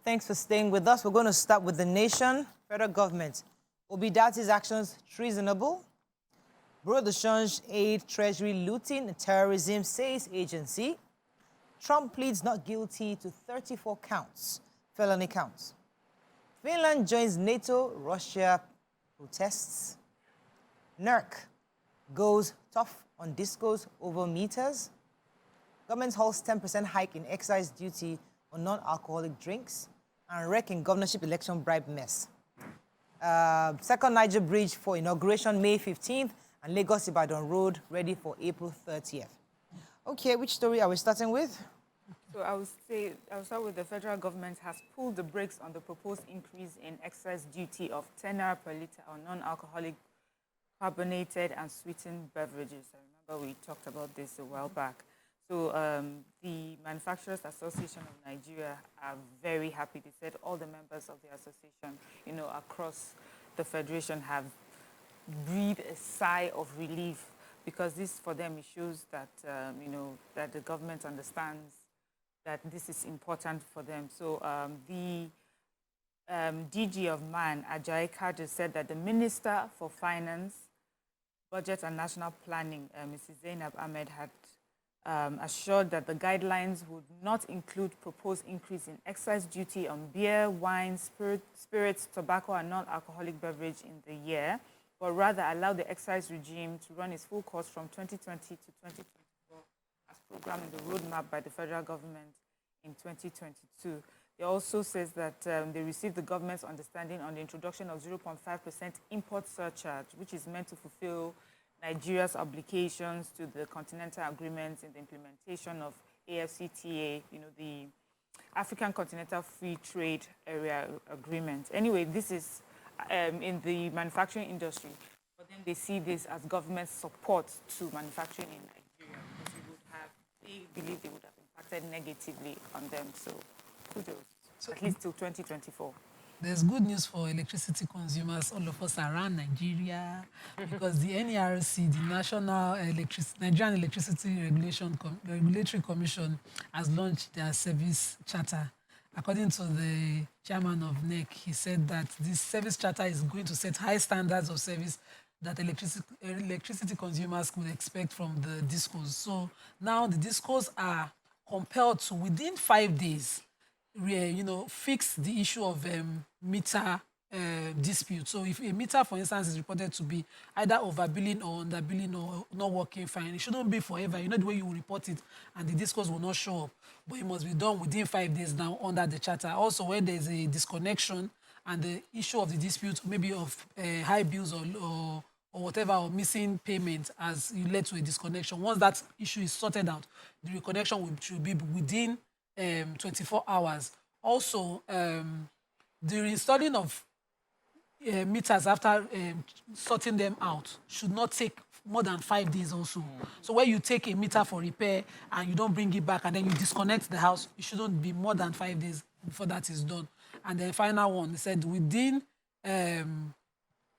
Thanks for staying with us. We're going to start with the nation, federal government. Obidati's actions treasonable. Bureau de Change aid Treasury looting terrorism, says agency. Trump pleads not guilty to 34 counts, felony counts. Finland joins NATO, Russia protests. NERC goes tough on discourse over meters. Government halts 10% hike in excise duty on non-alcoholic drinks. And wreck in governorship election bribe mess. Second Niger Bridge for inauguration May 15th. And Lagos-Ibadan Road ready for April 30th. Okay, which story are we starting with? So I'll start with the federal government has pulled the brakes on the proposed increase in excise duty of 10 naira per litre on non-alcoholic carbonated and sweetened beverages. I remember we talked about this a while back. So the Manufacturers Association of Nigeria are very happy. They said all the members of the association, across the federation have breathed a sigh of relief because this, for them, it shows that, that the government understands that this is important for them. So the DG of MAN, Ajayi Kadir, said that the Minister for Finance, Budget and National Planning, Mrs. Zainab Ahmed, had assured that the guidelines would not include proposed increase in excise duty on beer, wine, spirits, tobacco, and non-alcoholic beverage in the year, but rather allow the excise regime to run its full course from 2020 to 2024 as programmed in the roadmap by the federal government in 2022. It also says that they received the government's understanding on the introduction of 0.5% import surcharge, which is meant to fulfill Nigeria's obligations to the Continental Agreement in the implementation of AfCFTA, the African Continental Free Trade Area Agreement. Anyway, this is in the manufacturing industry, but then they see this as government support to manufacturing in Nigeria because they believe they would have impacted negatively on them. So kudos, at least till 2024. There's good news for electricity consumers, all of us around Nigeria, because the NERC, the Nigerian Electricity Regulatory Commission, has launched their service charter. According to the chairman of NERC, he said that this service charter is going to set high standards of service that electricity consumers could expect from the discos. So now the discos are compelled to, within 5 days, fix the issue of meter dispute. So if a meter, for instance, is reported to be either overbilling or underbilling or not working fine, it shouldn't be forever. You know the way you report it and the discourse will not show up. But it must be done within 5 days now under the charter. Also, when there's a disconnection and the issue of the dispute, maybe of high bills or whatever, or missing payment has led to a disconnection. Once that issue is sorted out, the reconnection should be within 24 hours. Also, the reinstalling of meters after sorting them out should not take more than 5 days also. So when you take a meter for repair and you don't bring it back and then you disconnect the house, it shouldn't be more than 5 days before that is done. And the final one, they said within,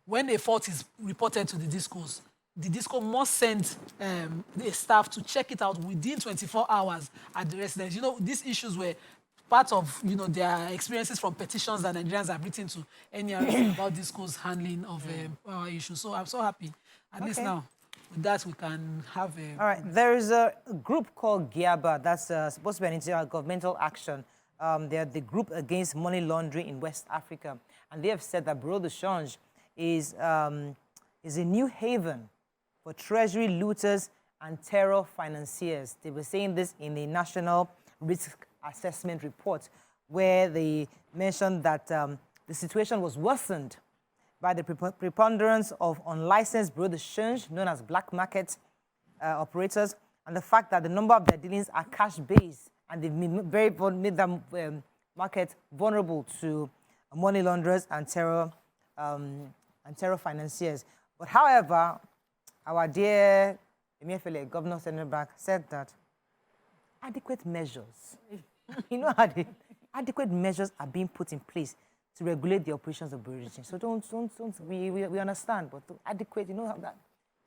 when a fault is reported to the discos, the disco must send the staff to check it out within 24 hours at the residence. These issues were part of, their experiences from petitions that Nigerians have written to NERC about disco's handling of our issues. So I'm so happy. At least now, with that, we can have a... All right, there is a group called GIABA that's supposed to be an intergovernmental action. They're the group against money laundering in West Africa. And they have said that Bureau de Change is a new haven for treasury looters and terror financiers. They were saying this in the National Risk Assessment Report, where they mentioned that the situation was worsened by the preponderance of unlicensed Bureau de Change, known as black market operators, and the fact that the number of their dealings are cash-based, and they've made them market vulnerable to money launderers and terror financiers. But however, our dear Emefiele, Governor Central Bank, said that adequate measures, adequate measures are being put in place to regulate the operations of Bureau de Change. So we understand, but adequate, that,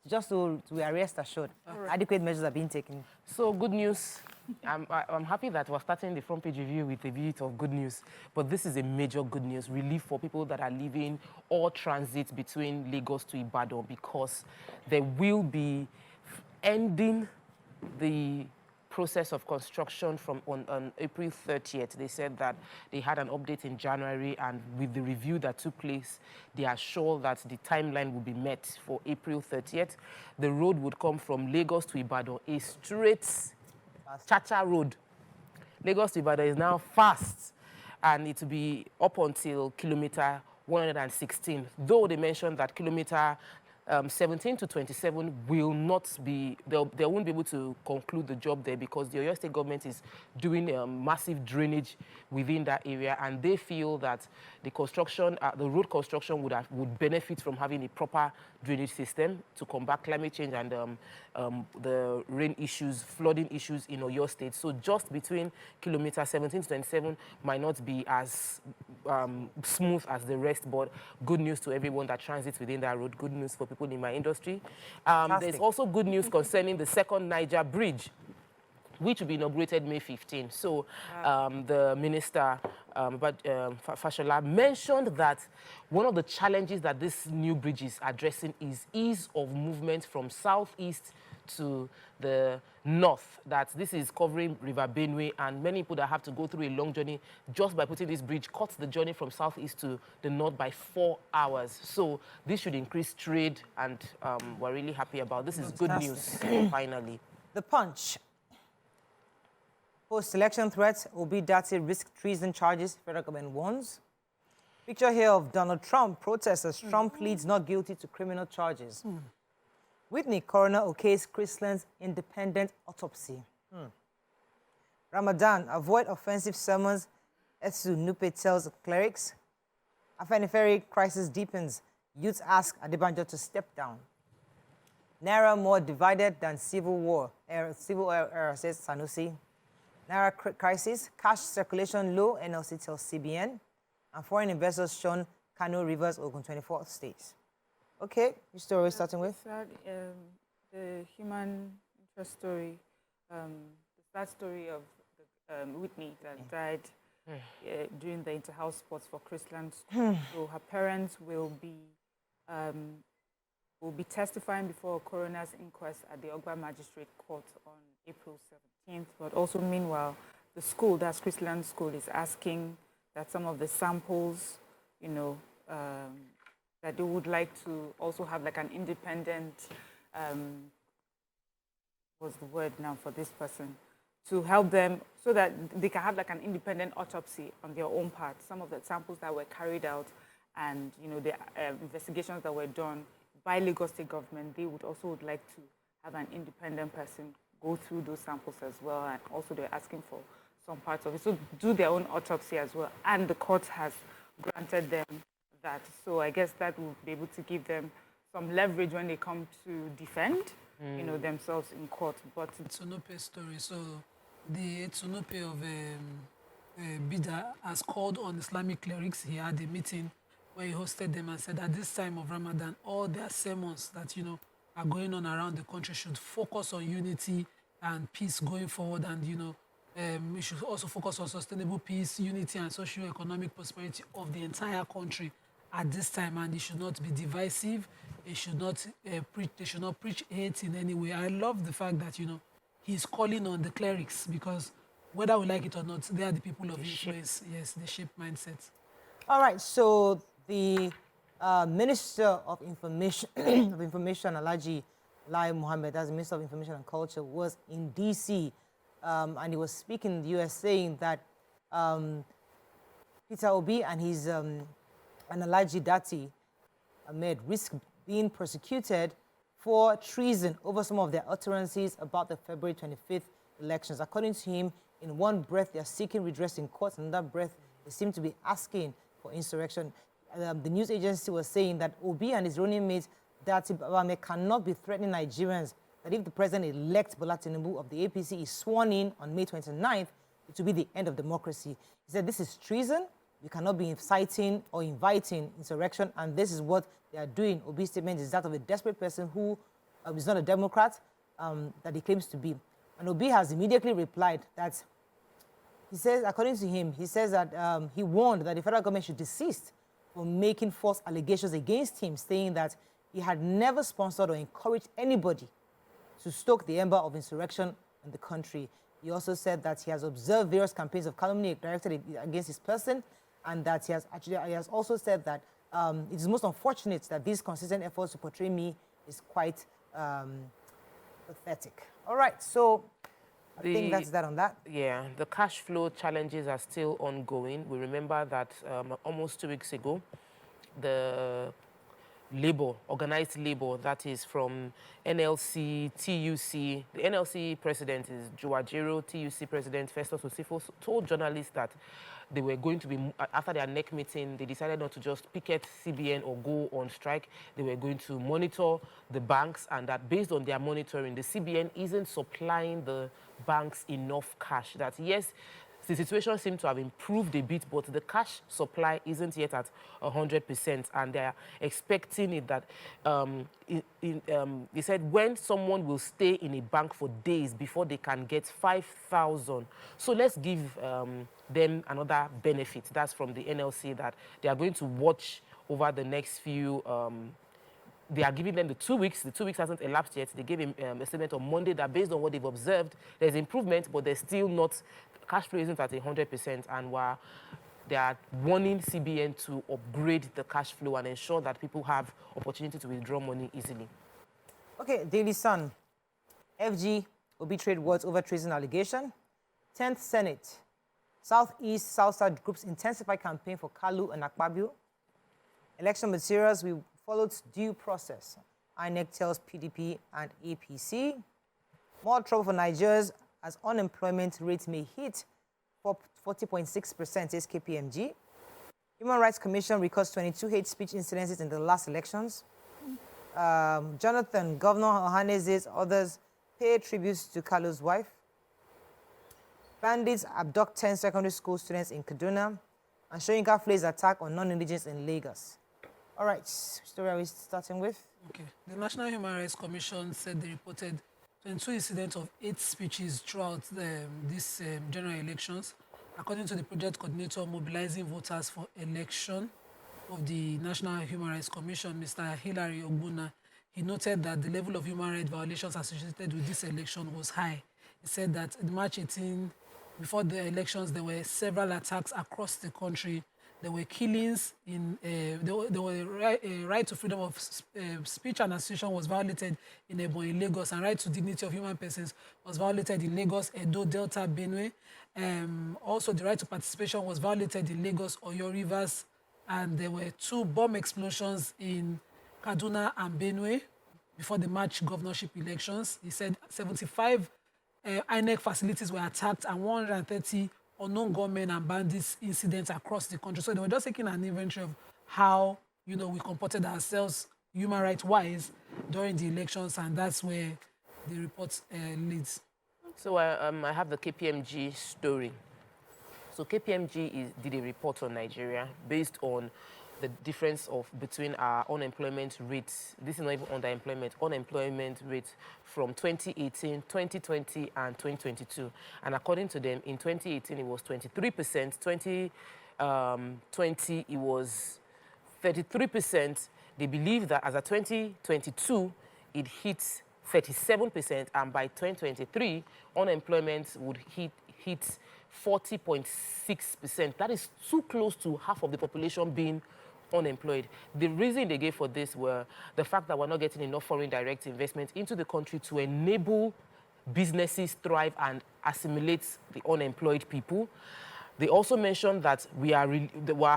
just so we are rest assured, adequate measures are being taken. So good news I'm happy that we're starting the front page review with a bit of good news, but this is a major good news, relief for people that are living or transit between Lagos to Ibadan, because there will be ending the process of construction from on April 30th. They said that they had an update in January, and with the review that took place, they are sure that the timeline will be met for April 30th. The road would come from Lagos to Ibadan, a straight Chacha road. Lagos to Ibadan is now fast, and it will be up until kilometer 116, though they mentioned that kilometer 17 to 27 will not be, they won't be able to conclude the job there, because the Oyo State government is doing massive drainage within that area, and they feel that the construction, the road construction would benefit from having a proper drainage system to combat climate change and the rain issues, flooding issues in Oyo State. So just between kilometer 17 to 27 might not be as smooth as the rest, but good news to everyone that transits within that road, good news for people in my industry. There's also good news concerning the second Niger bridge, which will be inaugurated May 15. So the minister, Fashola, mentioned that one of the challenges that this new bridge is addressing is ease of movement from southeast to the north, that this is covering River Benue, and many people that have to go through a long journey just by putting this bridge cuts the journey from southeast to the north by 4 hours. So this should increase trade, and we're really happy about this. Is good news, finally. The Punch. Post-election threats, Obi Dati risk treason charges, federal government warns. Picture here of Donald Trump protesters. Trump pleads not guilty to criminal charges. Whitney coroner okays Chrisland's independent autopsy. Ramadan, avoid offensive sermons, Etsu Nupe tells clerics. Afenifere crisis deepens. Youths ask Adebanjo to step down. Naira more divided than civil war. Civil era, says Sanusi. Naira crisis, cash circulation low, NLC tells CBN. And foreign investors shown Kano Rivers, Ogun 24th states. Okay, which story are we starting with? The human interest story, the sad story of Whitney that died during the inter-house sports for Chrisland School. So her parents will be testifying before a coroner's inquest at the Ogba Magistrate Court on April 17th. But also, meanwhile, the school, that's Chrisland School, is asking that some of the samples, that they would like to also have like an independent, what's the word now for this person, to help them so that they can have like an independent autopsy on their own part. Some of the samples that were carried out and, the investigations that were done by Lagos State government, they would like to have an independent person go through those samples as well. And also they're asking for some parts of it. So do their own autopsy as well. And the court has granted them that. So I guess that will be able to give them some leverage when they come to defend, themselves in court. But Tsunope story. So the Tsunope of Bida has called on Islamic clerics. He had a meeting where he hosted them and said at this time of Ramadan, all their sermons that are going on around the country should focus on unity and peace going forward, and we should also focus on sustainable peace, unity, and socio-economic prosperity of the entire country at this time, and it should not be divisive. It should not preach. They should not preach hate in any way. I love the fact that he's calling on the clerics, because whether we like it or not, they are the people of influence. Yes, they shape mindsets. All right. So the Minister of Information, Alhaji Lai Mohammed, as Minister of Information and Culture, was in D.C. And he was speaking in the U.S. saying that Peter Obi and his and Alhaji Dati Ahmed risk being prosecuted for treason over some of their utterances about the February 25th elections. According to him, in one breath, they are seeking redress in court, and in that breath, they seem to be asking for insurrection. The news agency was saying that Obi and his running mate, Dati Ahmed, cannot be threatening Nigerians, that if the president-elect Bola Tinubu of the APC is sworn in on May 29th, it will be the end of democracy. He said this is treason. You cannot be inciting or inviting insurrection, and this is what they are doing. Obi's statement is that of a desperate person who is not a Democrat, that he claims to be. And Obi has immediately replied that he says, according to him, he says that he warned that the federal government should desist from making false allegations against him, saying that he had never sponsored or encouraged anybody to stoke the ember of insurrection in the country. He also said that he has observed various campaigns of calumny directed against his person, and that he has also said that it is most unfortunate that these consistent efforts to portray me is quite pathetic. All right, so I think that's that on that. Yeah, the cash flow challenges are still ongoing. We remember that almost 2 weeks ago, the organized labor, that is from NLC, TUC. The NLC president is Juwajero, TUC president Festus Osifo told journalists that they were going to be, after their NERC meeting, they decided not to just picket CBN or go on strike. They were going to monitor the banks, and that based on their monitoring, the CBN isn't supplying the banks enough cash. That yes, the situation seems to have improved a bit, but the cash supply isn't yet at 100%, and they're expecting it that, they said when someone will stay in a bank for days before they can get 5,000. So let's give them another benefit. That's from the NLC, that they are going to watch over the next few they are giving them the 2 weeks. The 2 weeks hasn't elapsed yet. They gave a statement on Monday that based on what they've observed, there's improvement, but there's still not, cash flow isn't at 100%, and they are warning CBN to upgrade the cash flow and ensure that people have opportunity to withdraw money easily. Okay, Daily Sun. FG Obi trade words over treason allegation. 10th Senate. Southeast, South-South groups intensify campaign for Kalu and Akpabio. Election materials, we followed due process. INEC tells PDP and APC. More trouble for Nigerians as unemployment rate may hit 40.6%, says KPMG. Human Rights Commission records 22 hate speech incidences in the last elections. Jonathan, Governor Ohanese's others pay tributes to Kalu's wife. Bandits abduct 10 secondary school students in Kaduna. And Soyinka flays attack on non-indigents in Lagos. All right, story are we starting with? Okay. The National Human Rights Commission said they reported 22 incidents of hate speeches throughout these general elections. According to the project coordinator mobilizing voters for election of the National Human Rights Commission, Mr. Hilary Ogbuna, he noted that the level of human rights violations associated with this election was high. He said that in March 18, before the elections, there were several attacks across the country. There were killings, right to freedom of speech and association was violated in Ebonyi, Lagos, and right to dignity of human persons was violated in Lagos, Edo, Delta, Benue. Also, the right to participation was violated in Lagos, Oyo, Rivers, and there were 2 bomb explosions in Kaduna and Benue before the March governorship elections. He said 75 INEC facilities were attacked and 130 unknown gunmen and bandits incidents across the country. So they were just taking an inventory of how, we comported ourselves human rights-wise during the elections, and that's where the report leads. So I have the KPMG story. So KPMG did a report on Nigeria based on the difference between our unemployment rates. This is not even underemployment, unemployment rates from 2018, 2020, and 2022. And according to them, in 2018, it was 23%. 2020, it was 33%. They believe that as of 2022, it hits 37%, and by 2023, unemployment would hit 40.6%. That is too close to half of the population being unemployed. The reason they gave for this were the fact that we're not getting enough foreign direct investment into the country to enable businesses thrive and assimilate the unemployed people. They also mentioned that we are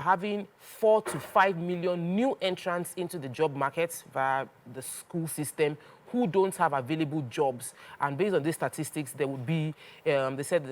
having 4 to 5 million new entrants into the job market via the school system who don't have available jobs. And based on these statistics, there would be, they said,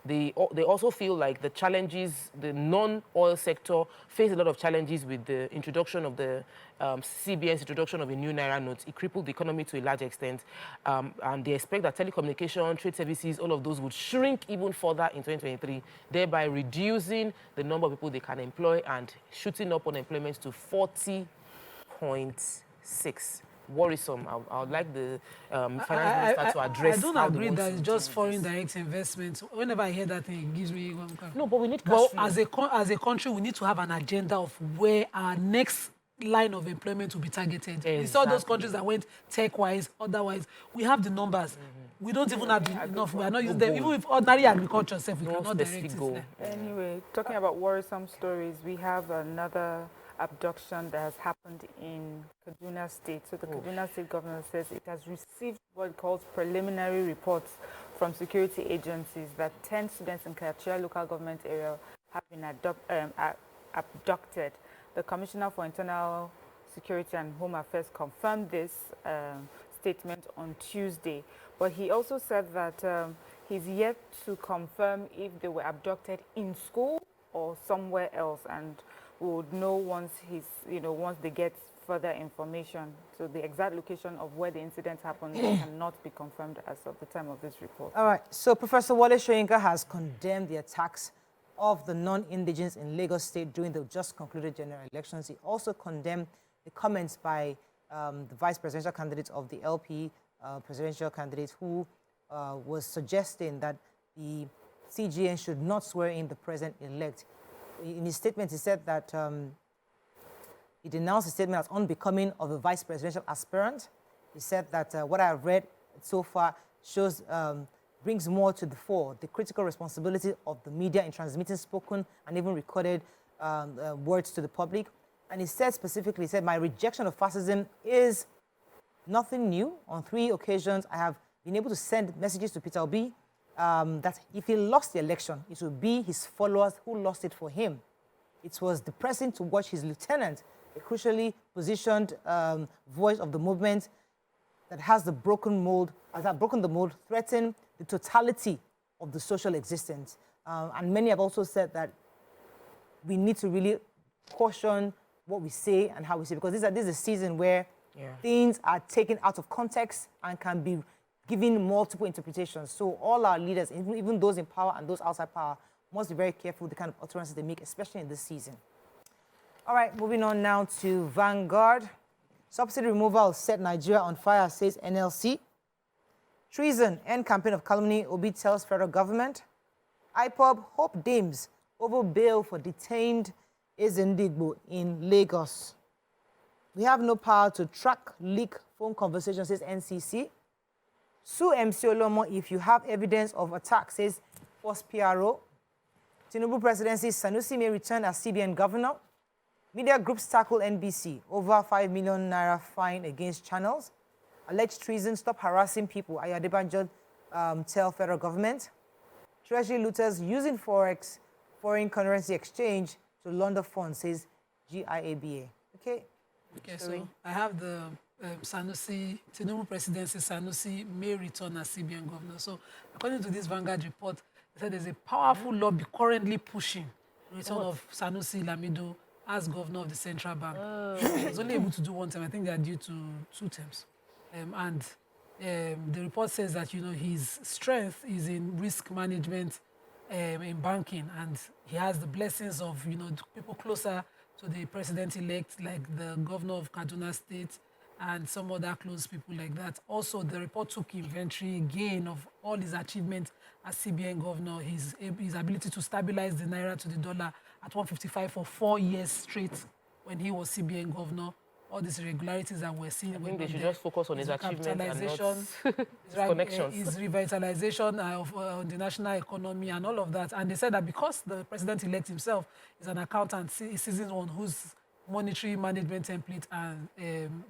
they also feel like the challenges, the non-oil sector face a lot of challenges with the introduction of the CBN's introduction of a new Naira note. It crippled the economy to a large extent. And they expect that telecommunication, trade services, all of those would shrink even further in 2023, thereby reducing the number of people they can employ and shooting up unemployment to 40.6. worrisome. I would like the finance minister to address. I don't how they agree want that to it's just deal with foreign this. direct investment. Whenever I hear that thing, it gives me one kind. No, but we need cash But flow. as a country, we need to have an agenda of where our next line of employment will be targeted. Exactly. We saw those countries that went tech-wise, otherwise. We have the numbers. We don't even have enough. We are not using them. Even with ordinary agriculture, we cannot direct it there. Anyway, talking about worrisome stories, we have another abduction that has happened in Kaduna State. So the Kaduna State governor says it has received what it calls preliminary reports from security agencies that 10 students in Kachia local government area have been abducted. The Commissioner for Internal Security and Home Affairs confirmed this statement on Tuesday. But he also said that he's yet to confirm if they were abducted in school or somewhere else, and we would know once once they get further information. So the exact location of where the incident happened cannot be confirmed as of the time of this report. All right. So Professor Wale Soyinka has condemned the attacks of the non-indigenous in Lagos State during the just concluded general elections. He also condemned the comments by the vice presidential candidate of the LP presidential candidate who was suggesting that the CGN should not swear in the president-elect. In his statement, he said that he denounced the statement as unbecoming of a vice presidential aspirant. He said that what I have read so far shows brings more to the fore the critical responsibility of the media in transmitting spoken and even recorded words to the public. And he said specifically, he said, my rejection of fascism is nothing new. On 3 occasions, I have been able to send messages to Peter Obi that if he lost the election, it would be his followers who lost it for him. It was depressing to watch his lieutenant, a crucially positioned voice of the movement that has broken the mold, threaten the totality of the social existence. And many have also said that we need to really caution what we say and how we say, because this is a season where things are taken out of context and can be given multiple interpretations. So all our leaders, even those in power and those outside power, must be very careful with the kind of utterances they make, especially in this season. All right, moving on now to Vanguard. Subsidy removal set Nigeria on fire, says NLC. Treason, end campaign of calumny, Obi tells federal government. IPOB, hope dims over bail for detained Ezendigbo in Lagos. We have no power to track, leak phone conversations, says NCC. Sue MC Olomo if you have evidence of attack, says Force PRO. Tinubu presidency, Sanusi may return as CBN governor. Media groups tackle NBC, over 5 million naira fine against channels. Alleged treason, stop harassing people, Ayadebanjo tell federal government. Treasury looters using Forex, foreign currency exchange, to launder funds, says GIABA. Okay, so I have the Sanusi, Tinubu presidency, Sanusi may return as CBN governor. So according to this Vanguard report, they said there's a powerful lobby currently pushing the return of Sanusi Lamido as governor of the central bank. He was only able to do 1 term. I think they are due to 2 terms. The report says that, his strength is in risk management in banking, and he has the blessings of, people closer to the president-elect, like the governor of Kaduna State and some other close people like that. Also, the report took inventory again of all his achievements as CBN governor, his ability to stabilize the naira to the dollar at 155 for 4 years straight when he was CBN governor. All these irregularities that we're seeing. I think they should just focus on his achievements and not his connections. His revitalization of the national economy and all of that. And they said that because the president-elect himself is an accountant, he sees on whose monetary management template and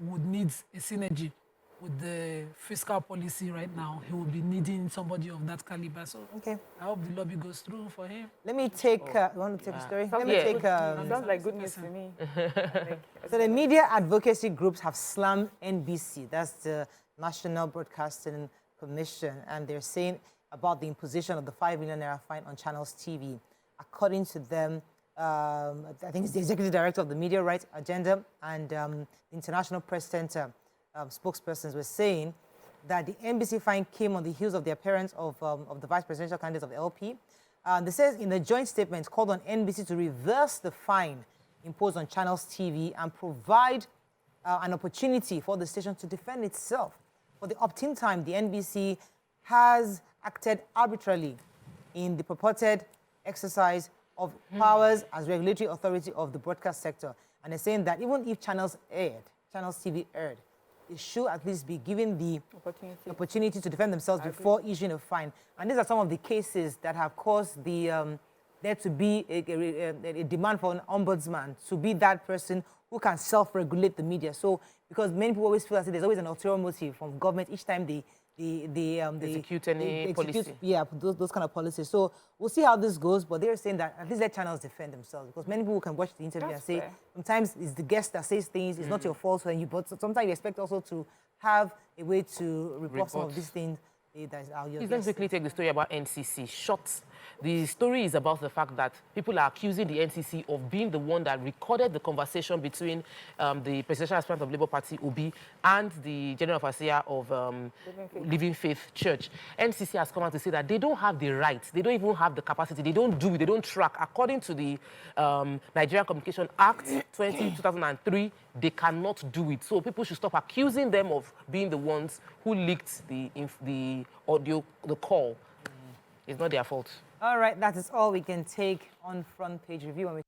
would need a synergy with the fiscal policy right now, he will be needing somebody of that caliber. So okay, I hope the lobby goes through for him. Let me take, you want to take a story? Let me take... sounds like good news to me. So the media advocacy groups have slammed NBC, that's the National Broadcasting Commission, and they're saying about the imposition of the 5 million naira fine on Channels TV. According to them, I think it's the executive director of the Media Rights Agenda and the International Press Center spokespersons were saying that the NBC fine came on the heels of the appearance of the vice presidential candidate of LP. They said in the joint statement called on NBC to reverse the fine imposed on Channels TV and provide an opportunity for the station to defend itself. For the opt-in time, the NBC has acted arbitrarily in the purported exercise of powers as regulatory authority of the broadcast sector. And they're saying that even if Channels TV aired, it should at least be given the opportunity to defend themselves before issuing a fine. And these are some of the cases that have caused the there to be a demand for an ombudsman to be that person who can self-regulate the media. So, because many people always feel as if there's always an ulterior motive from government each time they execute any policy. Yeah, those kind of policies. So we'll see how this goes, but they're saying that at least let channels defend themselves, because many people can watch the interview and say, sometimes it's the guest that says things, it's not your fault, but sometimes you expect also to have a way to report some of these things. Let's quickly take the story about NCC. Short. The story is about the fact that people are accusing the NCC of being the one that recorded the conversation between the presidential aspirant of Labour Party, Obi, and the general overseer of Living Faith Church. NCC has come out to say that they don't have the right, they don't even have the capacity, they don't do it, they don't track. According to the Nigerian Communication Act 2003, they cannot do it. So people should stop accusing them of being the ones who leaked the audio, the call. It's not their fault. All right, that is all we can take on Front Page Review.